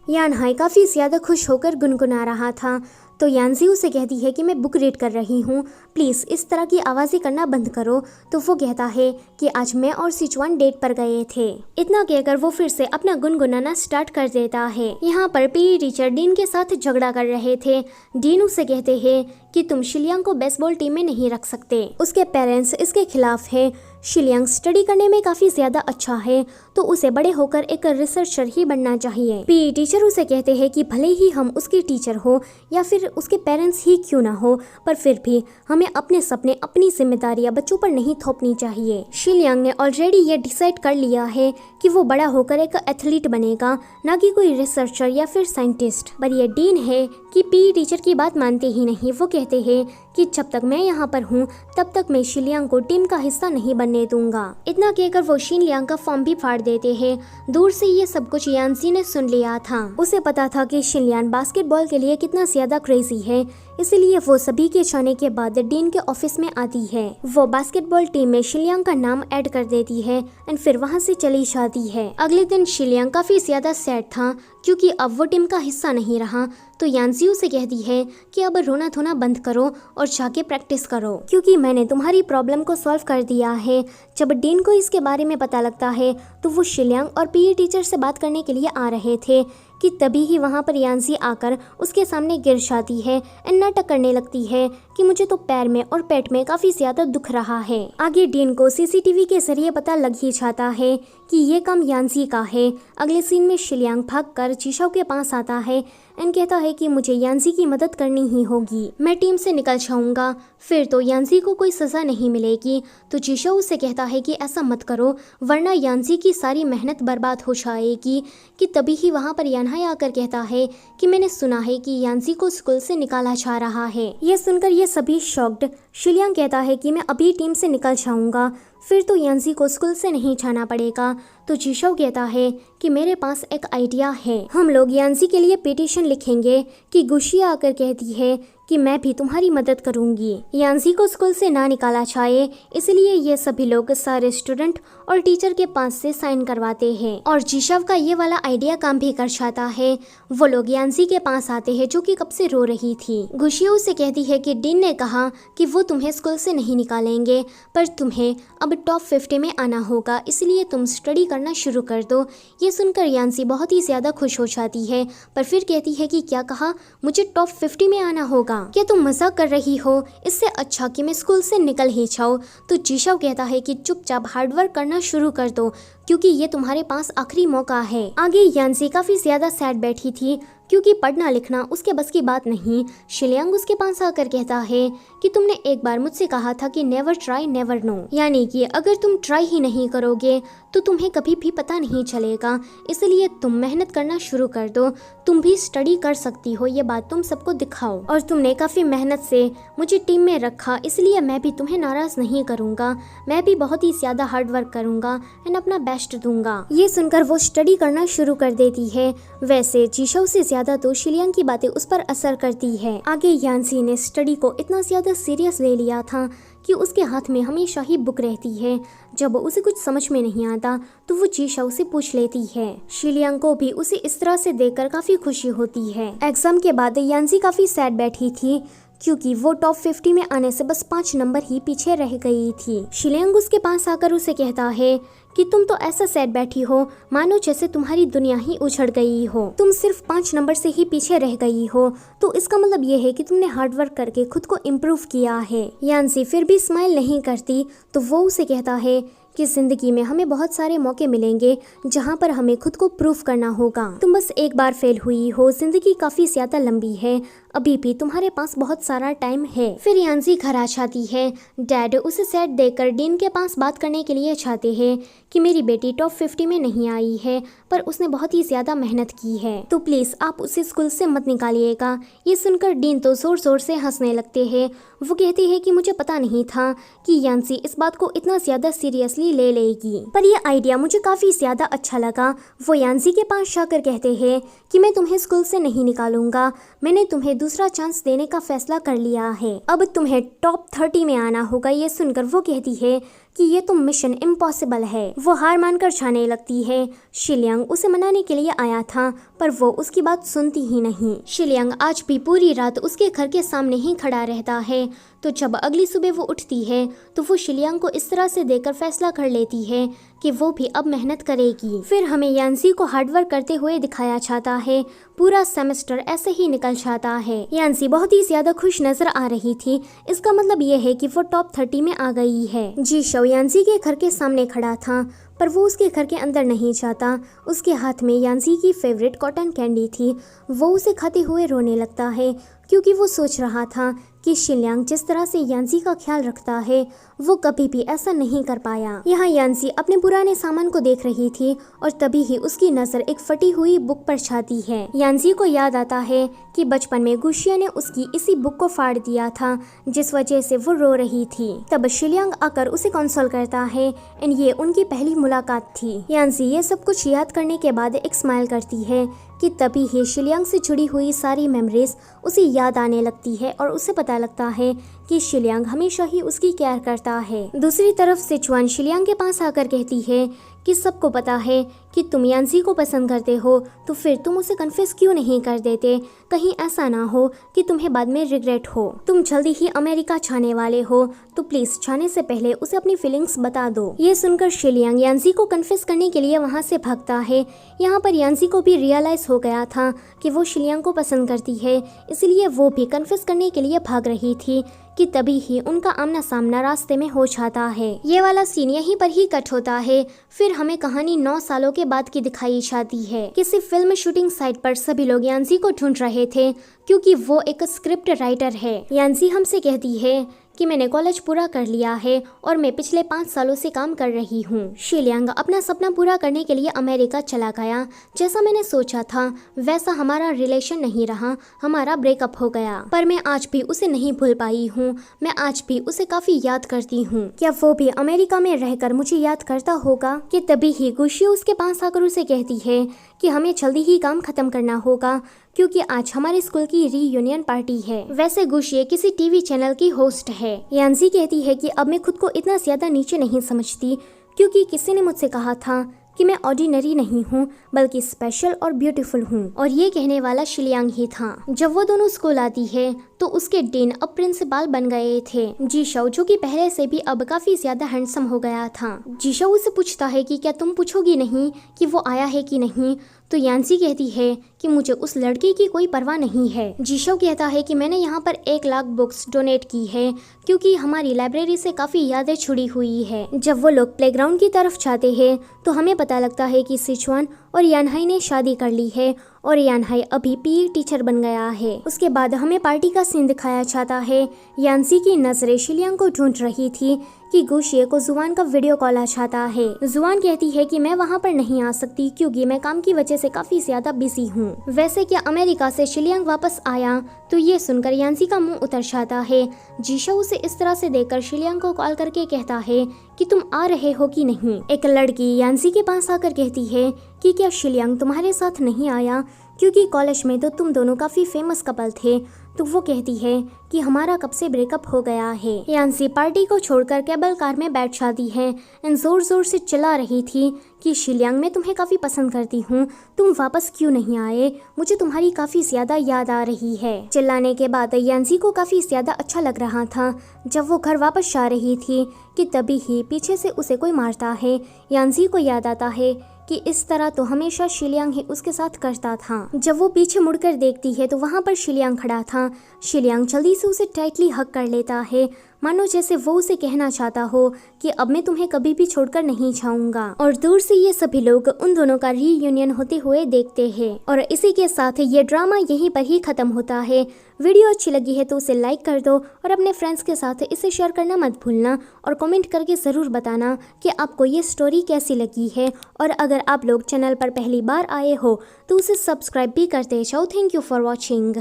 यानहाई काफ़ी ज़्यादा खुश होकर गुनगुना रहा था तो यानजी उसे कहती है कि मैं बुक रीड कर रही हूँ, प्लीज़ इस तरह की आवाज़ें करना बंद करो। तो वो कहता है कि आज मैं और सिचुआन डेट पर गए थे। इतना कहकर वो फिर से अपना गुनगुनाना स्टार्ट कर देता है। यहाँ पर पीटी टीचर डीन के साथ झगड़ा कर रहे थे। डीन उसे कहते हैं कि तुम शिलियांग को बेसबॉल टीम में नहीं रख सकते, उसके पेरेंट्स इसके खिलाफ है। शिलियांग स्टडी करने में काफ़ी ज़्यादा अच्छा है तो उसे बड़े होकर एक रिसर्चर ही बनना चाहिए। पीटी टीचर उसे कहते हैं कि भले ही हम उसके टीचर हो या फिर उसके पेरेंट्स ही क्यों ना हो, पर फिर भी हमें अपने सपने, अपनी जिम्मेदारियां बच्चों पर नहीं थोपनी चाहिए। शिलियांग ने ऑलरेडी ये डिसाइड कर लिया है कि वो बड़ा होकर एक एथलीट बनेगा, ना कि कोई रिसर्चर या फिर साइंटिस्ट। पर ये डीन है कि पीटी टीचर की बात मानते ही नहीं। वो कहते हैं कि जब तक मैं यहाँ पर हूँ तब तक मैं शिलियांग को टीम का हिस्सा नहीं बनने दूंगा। इतना कहकर वो शिलियांग का फॉर्म भी फाड़ देते हैं। दूर से ये सब कुछ यानजी ने सुन लिया था। उसे पता था कि शिलियांग बास्केटबॉल के लिए कितना ज्यादा क्रेजी है, इसीलिए वो सभी के जाने के बाद डीन के ऑफिस में आती है। वो बास्केटबॉल टीम में शिलियांग का नाम ऐड कर देती है एंड फिर वहाँ से चली जाती है। अगले दिन शिलियांग काफी ज्यादा सैड था क्योंकि अब वो टीम का हिस्सा नहीं रहा। तो यानजी उसे कहती है कि अब रोना धोना बंद करो और जाके प्रैक्टिस करो, क्योंकि मैंने तुम्हारी प्रॉब्लम को सॉल्व कर दिया है। जब डीन को इसके बारे में पता लगता है तो वो शिलियांग और पीटी टीचर से बात करने के लिए आ रहे थे कि तभी ही वहाँ पर यानजी आकर उसके सामने गिर जाती है एंड नाटक करने लगती है कि मुझे तो पैर में और पेट में काफी ज्यादा दुख रहा है। आगे डीन को सीसीटीवी के जरिए पता लग ही जाता है कि ये काम यानजी का है। अगले सीन में शिलियांग भागकर जीशाओ के पास आता है एंड कहता है कि मुझे यानजी की मदद करनी ही होगी, मैं टीम से निकल जाऊंगा, फिर तो यानजी को कोई सजा नहीं मिलेगी। तो जीशाओ उसे कहता है कि ऐसा मत करो वरना यानजी की सारी मेहनत बर्बाद हो जाएगी। कि तभी ही वहाँ पर यानहाई आकर कहता है कि मैंने सुना है कि यानजी को स्कूल से निकाला जा रहा है। यह सुनकर ये सभी शॉक्ड। शिलियांग कहता है कि मैं अभी टीम से निकल जाऊंगा, फिर तो यानजी को स्कूल से नहीं जाना पड़ेगा। तो जीशाओ कहता है कि मेरे पास एक आइडिया है, हम लोग यानजी के लिए पिटीशन लिखेंगे। कि गुशिया आकर कहती है कि मैं भी तुम्हारी मदद करूंगी, यानजी को स्कूल से ना निकाला जाए, इसलिए ये सभी लोग सारे स्टूडेंट और टीचर के पास से साइन करवाते हैं। और जीशाव का ये वाला आइडिया काम भी कर जाता है। वो लोग यानजी के पास आते हैं जो कि कब से रो रही थी। गुशिया उसे कहती है कि डीन ने कहा कि वो तुम्हें स्कूल से नहीं निकालेंगे, पर तुम्हें अब टॉप 50 में आना होगा, इसलिए तुम स्टडी करना शुरू कर दो। ये सुनकर यानजी बहुत ही ज्यादा खुश हो जाती है, पर फिर कहती है कि क्या कहा, मुझे टॉप 50 में आना होगा, क्या तुम मजाक कर रही हो, इससे अच्छा कि मैं स्कूल से निकल ही जाऊँ। तो जीशाओ कहता है कि चुपचाप हार्डवर्क करना शुरू कर दो क्योंकि ये तुम्हारे पास आखिरी मौका है। आगे यानजी काफी ज्यादा सैड बैठी थी क्योंकि पढ़ना लिखना उसके बस की बात नहीं। शिलियांग उसके पास आकर कहता है कि तुमने एक बार मुझसे कहा था कि नेवर ट्राई नेवर नो, यानी कि अगर तुम ट्राई ही नहीं करोगे तो तुम्हें कभी भी पता नहीं चलेगा, इसलिए तुम मेहनत करना शुरू कर दो, तुम भी स्टडी कर सकती हो, ये बात तुम सबको दिखाओ। और तुमने काफी मेहनत से मुझे टीम में रखा, इसलिए मैं भी तुम्हें नाराज नहीं करूंगा, मैं भी बहुत ही ज्यादा हार्ड वर्क करूंगा एंड अपना बेस्ट दूंगा। ये सुनकर वो स्टडी करना शुरू कर देती है। वैसे जीशाओ से ज्यादा तो शिलियांग की बातें उस पर असर करती है। आगे यानजी ने स्टडी को इतना ज्यादा सीरियस ले लिया था कि उसके हाथ में हमेशा ही बुक रहती है। जब उसे कुछ समझ में नहीं आता तो वो जीशाओ से पूछ लेती है। शिलियांग को भी उसे इस तरह से देखकर काफी खुशी होती है। एग्जाम के बाद यानजी काफी सैड बैठी थी क्योंकि वो टॉप 50 में आने से बस 5 नंबर ही पीछे रह गई थी। शिलियांग उसके पास आकर उसे कहता है कि तुम तो ऐसा सैड बैठी हो मानो जैसे तुम्हारी दुनिया ही उछड़ गई हो, तुम सिर्फ 5 नंबर से ही पीछे रह गई हो, तो इसका मतलब ये है कि तुमने हार्डवर्क करके खुद को इम्प्रूव किया है। यानजी फिर भी स्माइल नहीं करती तो वो उसे कहता है कि जिंदगी में हमें बहुत सारे मौके मिलेंगे जहाँ पर हमें खुद को प्रूफ करना होगा, तुम बस एक बार फेल हुई हो, जिंदगी काफी ज्यादा लंबी है, अभी भी तुम्हारे पास बहुत सारा टाइम है। फिर यानजी घर आ जाती है। डैड उसे सैड देखकर डीन के पास बात करने के लिए चाहते हैं कि मेरी बेटी टॉप 50 में नहीं आई है, पर उसने बहुत ही ज्यादा मेहनत की है, तो प्लीज आप उसे स्कूल से मत निकालिएगा। ये सुनकर डीन तो जोर जोर से हंसने लगते हैं। वो कहते हैं कि मुझे पता नहीं था कि यानजी इस बात को इतना ज्यादा सीरियसली ले लेगी, पर ये आइडिया मुझे काफी ज्यादा अच्छा लगा। वो यानजी के पास जाकर कहते हैं कि मैं तुम्हें स्कूल से नहीं निकालूंगा, मैंने तुम्हें दूसरा चांस देने का फैसला कर लिया है, अब तुम्हें टॉप 30 में आना होगा। ये सुनकर वो कहती है कि ये तो मिशन इम्पॉसिबल है। वो हार मानकर जाने लगती है। शिलियांग उसे मनाने के लिए आया था पर वो उसकी बात सुनती ही नहीं। शिलियांग आज भी पूरी रात उसके घर के सामने ही खड़ा रहता है। तो जब अगली सुबह वो उठती है तो वो शिलियांग को इस तरह से देखकर फैसला कर लेती है कि वो भी अब मेहनत करेगी। फिर हमें यांजी को हार्डवर्क करते हुए दिखाया जाता है। पूरा सेमेस्टर ऐसे ही निकल जाता है। यांजी बहुत ही ज्यादा खुश नजर आ रही थी। इसका मतलब ये है कि वो टॉप 30 में आ गई है। जीशो यांजी के घर के सामने खड़ा था पर वो उसके घर के अंदर नहीं जाता। उसके हाथ में यांजी की फेवरेट कॉटन कैंडी थी। वो उसे खाते हुए रोने लगता है क्योंकि वो सोच रहा था कि शिलियांग जिस तरह से यांजी का ख्याल रखता है वो कभी भी ऐसा नहीं कर पाया। यहाँ यांजी अपने पुराने सामान को देख रही थी और तभी ही उसकी नजर एक फटी हुई बुक पर जाती है। यांजी को याद आता है कि बचपन में गुशिया ने उसकी इसी बुक को फाड़ दिया था जिस वजह से वो रो रही थी। तब शिलियांग आकर उसे कंसोल करता है एंड ये उनकी पहली मुलाकात थी। यांजी ये सब कुछ याद करने के बाद एक स्माइल करती है कि तभी ही शिलियांग से जुड़ी हुई सारी मेमोरीज उसे याद आने लगती है और उसे पता लगता है कि शिलियांग हमेशा ही उसकी केयर करता है। दूसरी तरफ सिचुआन शिलियांग के पास आकर कहती है कि सबको पता है कि तुम यांजी को पसंद करते हो तो फिर तुम उसे कन्फेस क्यों नहीं कर देते। कहीं ऐसा ना हो कि तुम्हें बाद में रिग्रेट हो। तुम जल्दी ही अमेरिका जाने वाले हो तो प्लीज जाने से पहले उसे अपनी फीलिंग्स बता दो। ये सुनकर शिलियांग यांजी को कन्फेस करने के लिए वहाँ से भागता है। यहाँ पर यांजी को भी रियलाइज हो गया था कि वो शिलियांग को पसंद करती है, इसलिए वो भी कन्फेस करने के लिए भाग रही थी कि तभी ही उनका आमना सामना रास्ते में हो जाता है। ये वाला सीन यहीं पर ही कट होता है। फिर हमें कहानी 9 सालों के बाद की दिखाई जाती है। किसी फिल्म शूटिंग साइट पर सभी लोग यांजी को ढूंढ रहे थे क्योंकि वो एक स्क्रिप्ट राइटर है। यांजी हमसे कहती है कि मैंने कॉलेज पूरा कर लिया है और मैं पिछले 5 सालों से काम कर रही हूँ। शिलियांग अपना सपना पूरा करने के लिए अमेरिका चला गया। जैसा मैंने सोचा था वैसा हमारा रिलेशन नहीं रहा, हमारा ब्रेकअप हो गया। पर मैं आज भी उसे नहीं भूल पाई हूँ। मैं आज भी उसे काफी याद करती हूँ। क्या वो भी अमेरिका में रहकर मुझे याद करता होगा? कि तभी ही गुशिया उसके पास आकर उसे कहती है कि हमें जल्दी ही काम खत्म करना होगा क्योंकि आज हमारे स्कूल की रीयूनियन पार्टी है। वैसे गुशिया किसी टीवी चैनल की होस्ट है। यांजी कहती है कि अब मैं खुद को इतना ज्यादा नीचे नहीं समझती क्योंकि किसी ने मुझसे कहा था कि मैं ऑर्डिनरी नहीं हूँ बल्कि स्पेशल और ब्यूटीफुल हूँ। और ये कहने वाला शिलियांग ही था। जब वो दोनों स्कूल आती है तो उसके डीन अब प्रिंसिपल बन गए थे। जीशो जो कि पहले से भी अब काफी ज्यादा हैंडसम हो गया था। जीशो उसे पूछता है कि क्या तुम पूछोगी नहीं कि वो आया है कि नहीं? तो यांजी कहती है कि मुझे उस लड़के की कोई परवाह नहीं है। जीशो कहता है कि मैंने यहाँ पर 1 लाख बुक्स डोनेट की है क्योंकि हमारी लाइब्रेरी से काफी यादें जुड़ी हुई है। जब वो लोग प्लेग्राउंड की तरफ जाते हैं तो हमें पता लगता है कि सिचुआन और यानहाई ने शादी कर ली है और यानहाई अभी पीई टीचर बन गया है। उसके बाद हमें पार्टी का सीन दिखाया जाता है। यांजी की नजरें शिलियांग को ढूंढ रही थी कि गुशिया को जुआन का वीडियो कॉल आ जाता है। जुआन कहती है कि मैं वहाँ पर नहीं आ सकती क्योंकि मैं काम की वजह से काफी ज्यादा बिजी हूँ। वैसे क्या अमेरिका से शिलियांग वापस आया? तो ये सुनकर यांजी का मुंह उतर जाता है। जीशो उसे इस तरह से देखकर शिलियांग को कॉल करके कहता है कि तुम आ रहे हो कि नहीं। एक लड़की यांजी के पास आकर कहती है कि क्या शिलियांग तुम्हारे साथ नहीं आया क्योंकि कॉलेज में तो तुम दोनों काफी फेमस कपल थे। तो वो कहती है कि हमारा कब से ब्रेकअप हो गया है। यांजी पार्टी को छोड़कर केबल कार में बैठ जाती है एंड जोर जोर से चिल्ला रही थी कि शिलियांग मैं तुम्हें काफी पसंद करती हूँ, तुम वापस क्यों नहीं आए? मुझे तुम्हारी काफी ज्यादा याद आ रही है। चिल्लाने के बाद यांजी को काफी ज्यादा अच्छा लग रहा था। जब वो घर वापस जा रही थी कि तभी ही पीछे से उसे कोई मारता है। यांजी को याद आता है कि इस तरह तो हमेशा शिलियांग ही उसके साथ करता था। जब वो पीछे मुड़कर देखती है तो वहाँ पर शिलियांग खड़ा था। शिलियांग जल्दी से उसे टाइटली हग कर लेता है मानो जैसे वो उसे कहना चाहता हो कि अब मैं तुम्हें कभी भी छोड़कर नहीं जाऊंगा। और दूर से ये सभी लोग उन दोनों का रीयूनियन होते हुए देखते हैं। और इसी के साथ ये ड्रामा यहीं पर ही खत्म होता है। वीडियो अच्छी लगी है तो उसे लाइक कर दो और अपने फ्रेंड्स के साथ इसे शेयर करना मत भूलना और कमेंट करके ज़रूर बताना कि आपको ये स्टोरी कैसी लगी है। और अगर आप लोग चैनल पर पहली बार आए हो तो उसे सब्सक्राइब भी करते जाओ। Thank you for watching.